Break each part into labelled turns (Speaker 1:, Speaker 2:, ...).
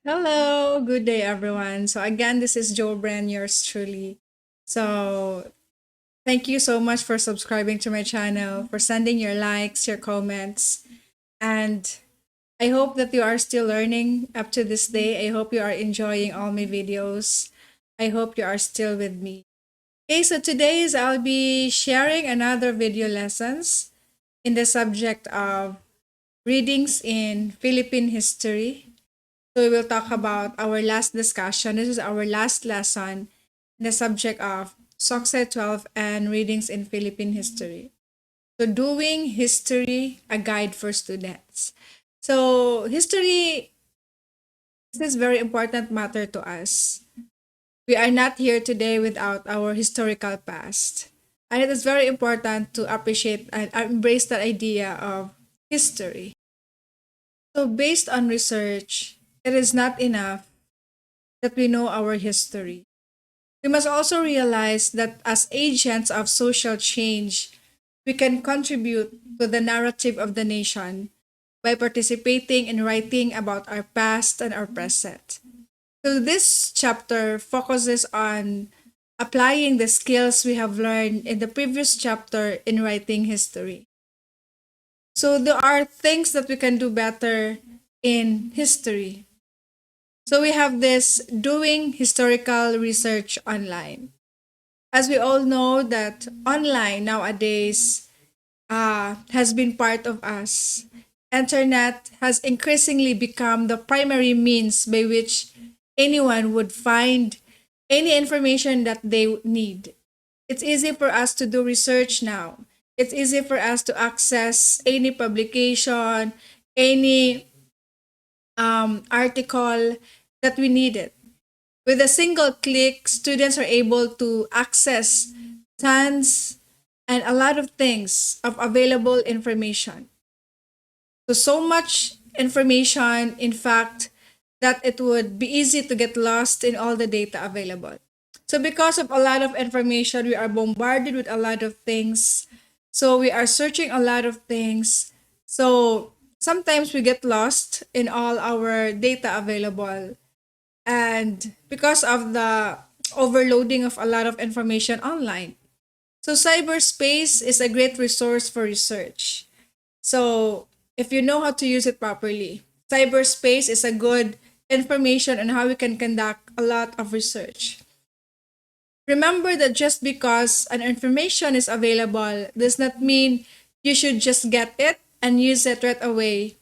Speaker 1: Hello, good day everyone. So again, this is Joe Brand, yours truly. So thank you so much for subscribing to my channel, for sending your likes, your comments, and I hope that you are still learning up to this day. I hope you are enjoying all my videos. I hope you are still with me. Okay, so today's I'll be sharing another video lessons in the subject of readings in Philippine history. So we will talk about our last discussion. This is our last lesson in the subject of Sokse 12 and readings in Philippine history. So doing history, a guide for students. So history is very important matter to us. We are not here today without our historical past. And it is very important to appreciate and embrace that idea of history. So based on research, it is not enough that we know our history. We must also realize that as agents of social change, we can contribute to the narrative of the nation by participating in writing about our past and our present. So, this chapter focuses on applying the skills we have learned in the previous chapter in writing history. So, there are things that we can do better in history. So, we have this doing historical research online. As we all know that online nowadays has been part of us. Internet has increasingly become the primary means by which anyone would find any information that they need. It's easy for us to do research now. It's easy for us to access any publication, any article that we needed. With a single click, students are able to access tons and a lot of things of available information. So much information, in fact, that it would be easy to get lost in all the data available. So because of a lot of information, we are bombarded with a lot of things. So we are searching a lot of things. So sometimes we get lost in all our data available. And because of the overloading of a lot of information online. So cyberspace is a great resource for research. So if you know how to use it properly, cyberspace is a good information on how we can conduct a lot of research. Remember that just because an information is available does not mean you should just get it and use it right away.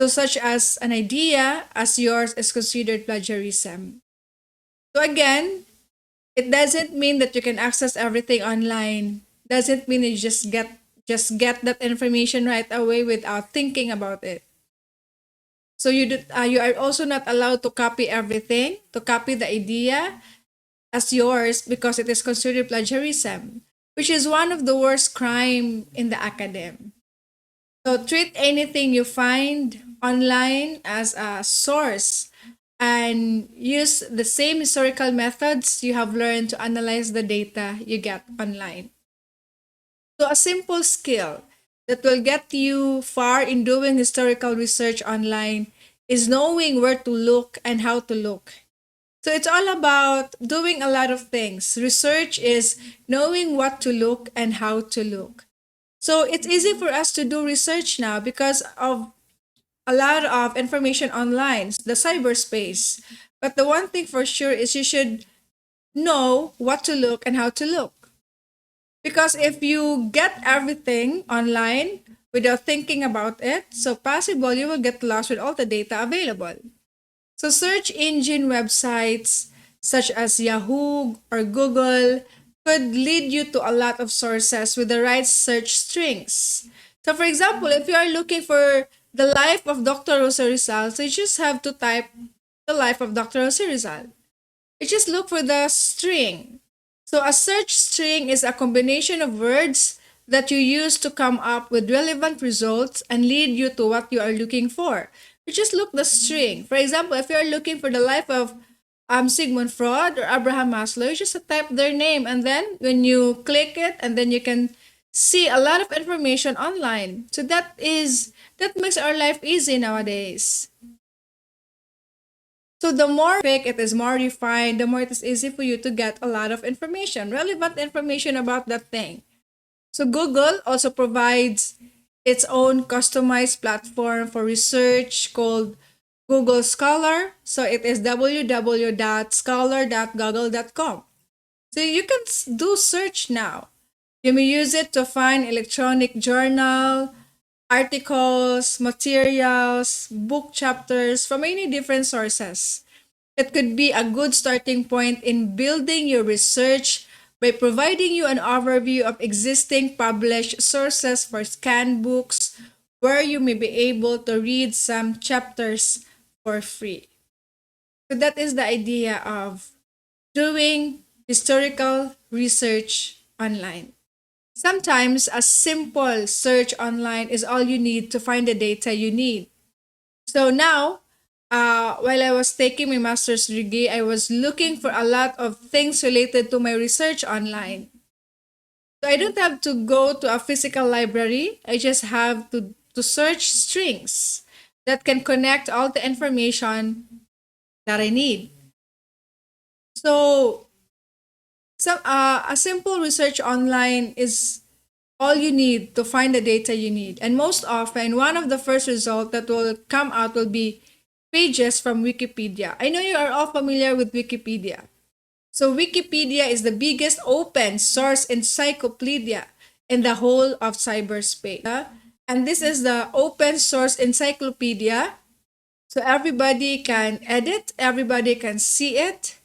Speaker 1: So such as an idea as yours is considered plagiarism. So again, it doesn't mean that you can access everything online. Doesn't mean you just get that information right away without thinking about it. So you are also not allowed to copy everything, to copy the idea as yours because it is considered plagiarism, which is one of the worst crime in the academy. So treat anything you find online as a source and use the same historical methods you have learned to analyze the data you get online. So, a simple skill that will get you far in doing historical research online is knowing where to look and how to look. So, it's all about doing a lot of things. Research is knowing what to look and how to look. So, it's easy for us to do research now because of a lot of information online, the cyberspace. But the one thing for sure is you should know what to look and how to look. Because if you get everything online without thinking about it, so possible you will get lost with all the data available. So search engine websites such as Yahoo or Google could lead you to a lot of sources with the right search strings. So for example, if you are looking for the life of Dr. Rosa Rizal, so you just have to type the life of Dr. Rosa Rizal. You just look for the string. So a search string is a combination of words that you use to come up with relevant results and lead you to what you are looking for. You just look the string. For example, if you are looking for the life of Sigmund Freud or Abraham Maslow, you just type their name and then when you click it and then you can see a lot of information online. So that makes our life easy nowadays. So the more it is more refined, the more it is easy for you to get a lot of information, relevant information about that thing. So Google also provides its own customized platform for research called Google Scholar. So it is www.scholar.google.com. So you can do search now. You may use it to find electronic journal, articles, materials, book chapters from many different sources. It could be a good starting point in building your research by providing you an overview of existing published sources for scanned books where you may be able to read some chapters for free. So that is the idea of doing historical research online. Sometimes a simple search online is all you need to find the data you need. So now, while I was taking my master's degree, I was looking for a lot of things related to my research online. So I don't have to go to a physical library. I just have to search strings that can connect all the information that I need. So a simple research online is all you need to find the data you need. And most often, one of the first results that will come out will be pages from Wikipedia. I know you are all familiar with Wikipedia. So Wikipedia is the biggest open source encyclopedia in the whole of cyberspace. And this is the open source encyclopedia. So everybody can edit, everybody can see it.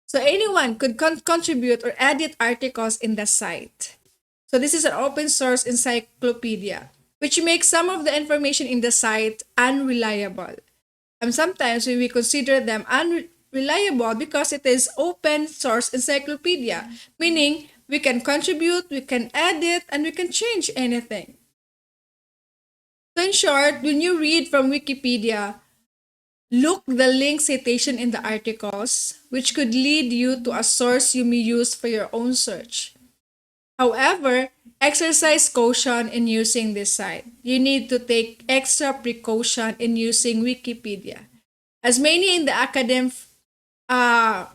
Speaker 1: So anyone could contribute or edit articles in the site. So this is an open source encyclopedia, which makes some of the information in the site unreliable. And sometimes we consider them unreliable because it is open source encyclopedia, meaning we can contribute, we can edit, and we can change anything. So in short, when you read from Wikipedia, look the link citation in the articles, which could lead you to a source you may use for your own search. However, exercise caution in using this site. You need to take extra precaution in using Wikipedia. As many in the academy, uh,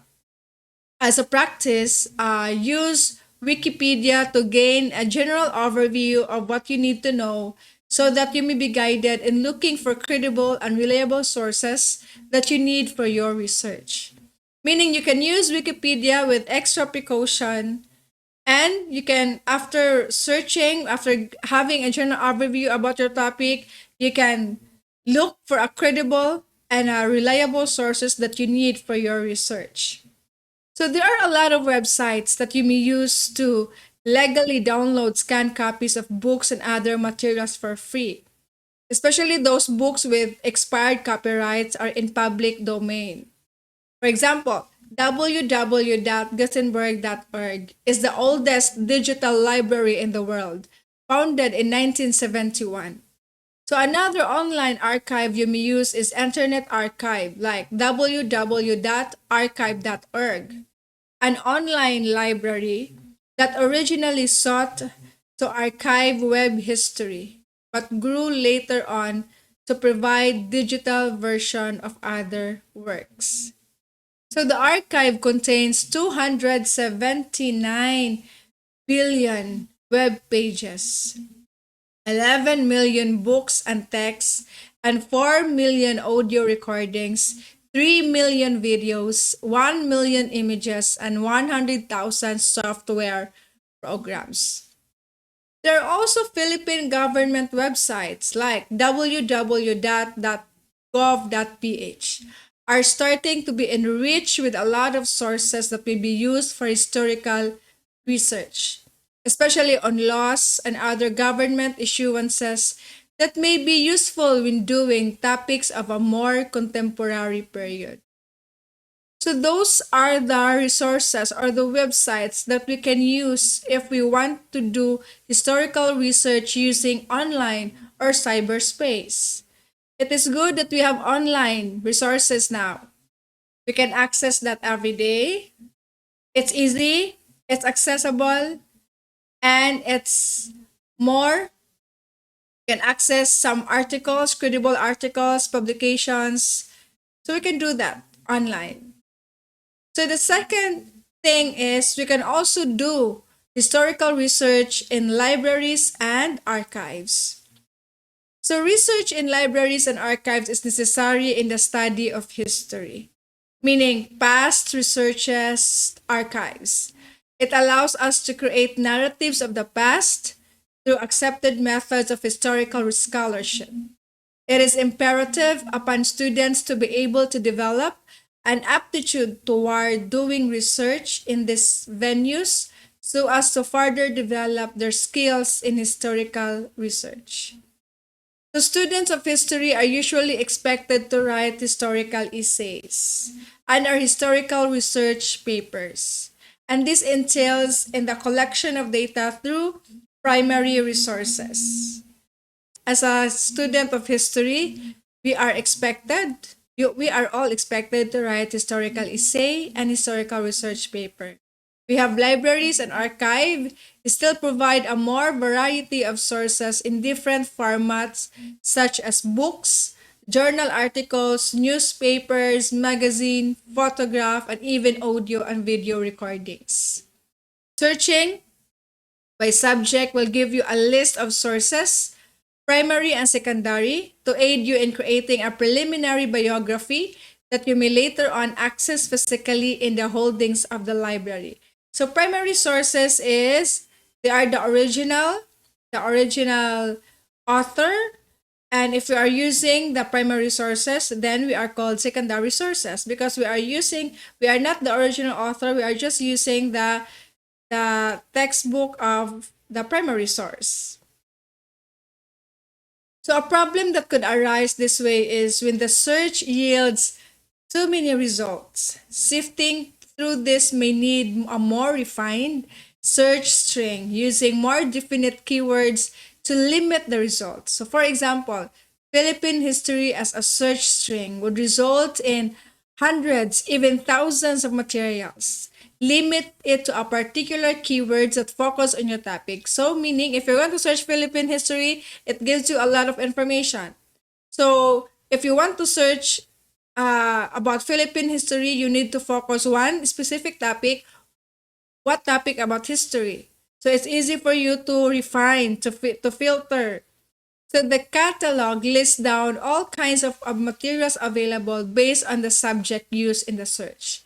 Speaker 1: as a practice, use Wikipedia to gain a general overview of what you need to know so that you may be guided in looking for credible and reliable sources that you need for your research. Meaning you can use Wikipedia with extra precaution, and you can, after searching, after having a general overview about your topic, you can look for a credible and reliable sources that you need for your research. So there are a lot of websites that you may use to legally download scanned copies of books and other materials for free. Especially those books with expired copyrights are in public domain. For example, www.gutenberg.org is the oldest digital library in the world, founded in 1971. So another online archive you may use is Internet Archive, like www.archive.org, an online library that originally sought to archive web history, but grew later on to provide digital version of other works. So the archive contains 279 billion web pages, 11 million books and texts, and 4 million audio recordings, 3 million videos, 1 million images, and 100,000 software programs. There are also Philippine government websites like www.gov.ph are starting to be enriched with a lot of sources that may be used for historical research, especially on laws and other government issuances that may be useful when doing topics of a more contemporary period. So those are the resources or the websites that we can use if we want to do historical research using online or cyberspace. It is good that we have online resources now. We can access that every day. It's easy, it's accessible, and it's more. You can access some articles, credible articles, publications. So we can do that. online. So the second thing is we can also do historical research in libraries and archives. So research in libraries and archives is necessary in the study of history, meaning past researches, archives. It allows us to create narratives of the past through accepted methods of historical scholarship. It is imperative upon students to be able to develop an aptitude toward doing research in these venues so as to further develop their skills in historical research. So students of history are usually expected to write historical essays and our historical research papers. And this entails in the collection of data through primary resources. As a student of history, we are all expected to write historical essay and historical research paper. We have libraries and archive still provide a more variety of sources in different formats such as books, journal articles, newspapers, magazine, photograph, and even audio and video recordings. Searching by subject will give you a list of sources, primary and secondary, to aid you in creating a preliminary biography that you may later on access physically in the holdings of the library. So primary sources is they are the original author, and if we are using the primary sources, then we are called secondary sources because we are not the original author, we are just using the textbook of the primary source. So a problem that could arise this way is when the search yields too many results. Sifting through this may need a more refined search string using more definite keywords to limit the results. So for example, Philippine history as a search string would result in hundreds, even thousands of materials. Limit it to a particular keywords that focus on your topic. So meaning if you're going to search Philippine history, it gives you a lot of information. So if you want to search about Philippine history, you need to focus one specific topic. What topic about history? So it's easy for you to refine, to filter. So the catalog lists down all kinds of materials available based on the subject used in the search.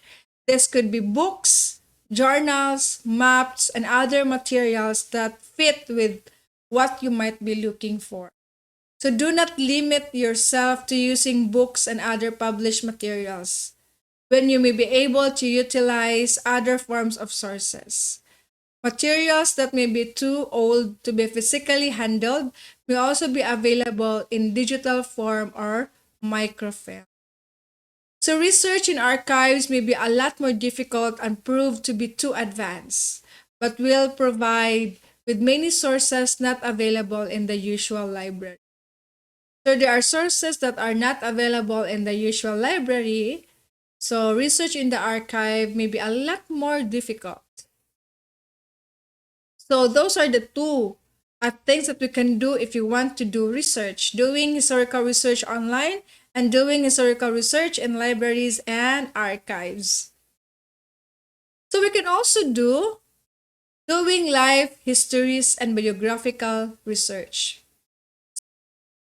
Speaker 1: This could be books, journals, maps, and other materials that fit with what you might be looking for. So do not limit yourself to using books and other published materials when you may be able to utilize other forms of sources. Materials that may be too old to be physically handled may also be available in digital form or microfilm. So research in archives may be a lot more difficult and prove to be too advanced, but will provide with many sources not available in the usual library. So there are sources that are not available in the usual library, so research in the archive may be a lot more difficult. So those are the two things that we can do if you want to do research, doing historical research online and doing historical research in libraries and archives. So we can also do doing life histories and biographical research.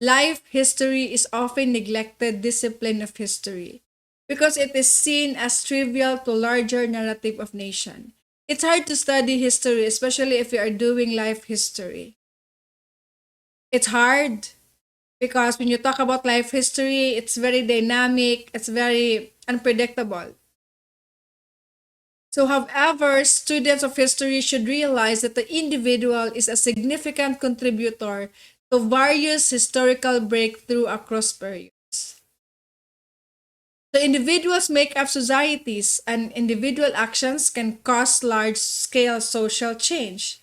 Speaker 1: Life history is often neglected discipline of history because it is seen as trivial to larger narrative of nation. It's hard to study history, especially if you are doing life history. It's hard because when you talk about life history, it's very dynamic, it's very unpredictable. So, however, students of history should realize that the individual is a significant contributor to various historical breakthrough across periods. So, individuals make up societies, and individual actions can cause large-scale social change.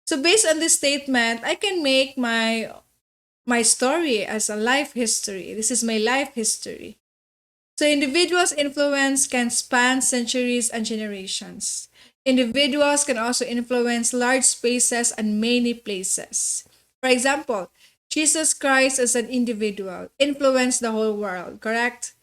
Speaker 1: So, based on this statement, I can make my story as a life history. This is my life history. So individuals' influence can span centuries and generations. Individuals can also influence large spaces and many places. For example, Jesus Christ as an individual influenced the whole world, correct?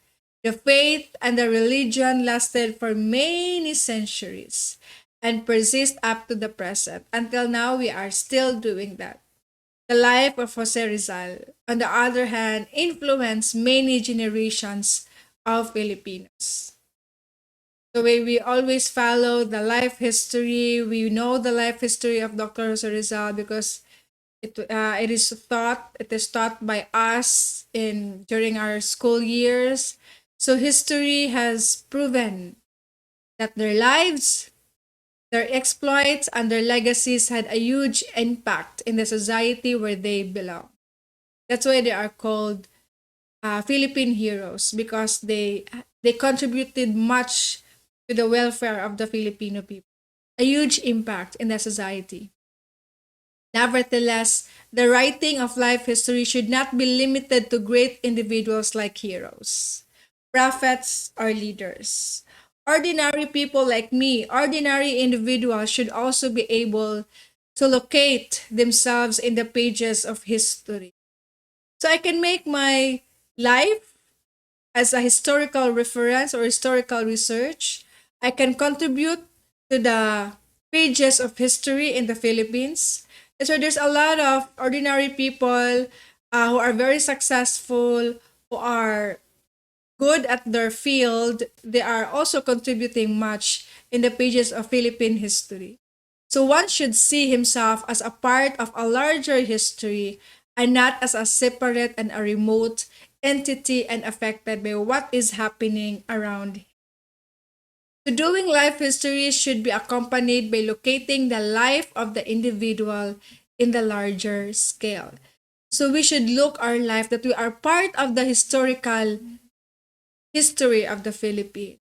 Speaker 1: The faith and the religion lasted for many centuries and persist up to the present. Until now, we are still doing that. The life of Jose Rizal, on the other hand, influenced many generations of Filipinos. The way we always follow the life history, we know the life history of Dr. Jose Rizal because it is taught by us in during our school years. So history has proven that their lives, their exploits, and their legacies had a huge impact in the society where they belong. That's why they are called Philippine heroes because they contributed much to the welfare of the Filipino people. A huge impact in the society. Nevertheless, the writing of life history should not be limited to great individuals like heroes, prophets, or leaders. Ordinary people like me, ordinary individuals, should also be able to locate themselves in the pages of history. So I can make my life as a historical reference or historical research. I can contribute to the pages of history in the Philippines. And so there's a lot of ordinary people who are very successful, who are good at their field. They are also contributing much in the pages of Philippine history. So one should see himself as a part of a larger history and not as a separate and a remote entity and affected by what is happening around. So doing life history should be accompanied by locating the life of the individual in the larger scale. So we should look our life that we are part of the historical history of the Philippines.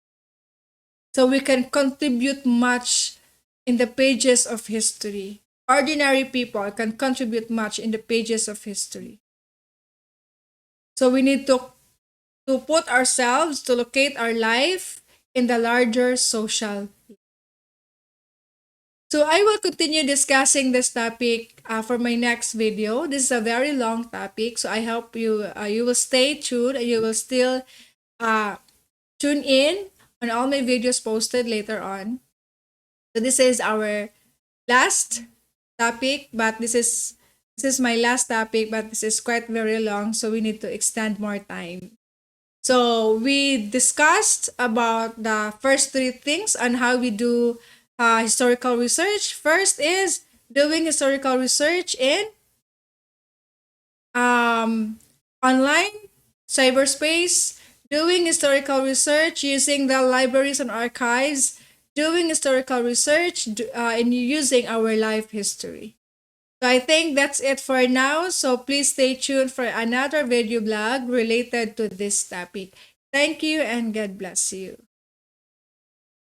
Speaker 1: So we can contribute much in the pages of history. Ordinary people can contribute much in the pages of history. So we need to put ourselves, to locate our life in the larger social. So I will continue discussing this topic for my next video. This is a very long topic, so I hope you will stay tuned and you will still uh, tune in on all my videos posted later on. So this is our last topic, but this is my last topic, but this is quite very long, so we need to extend more time. So we discussed about the first three things on how we do historical research. First is doing historical research in online cyberspace, doing historical research using the libraries and archives, doing historical research in using our life history. So I think that's it for now. So please stay tuned for another video blog related to this topic. Thank you and God bless you.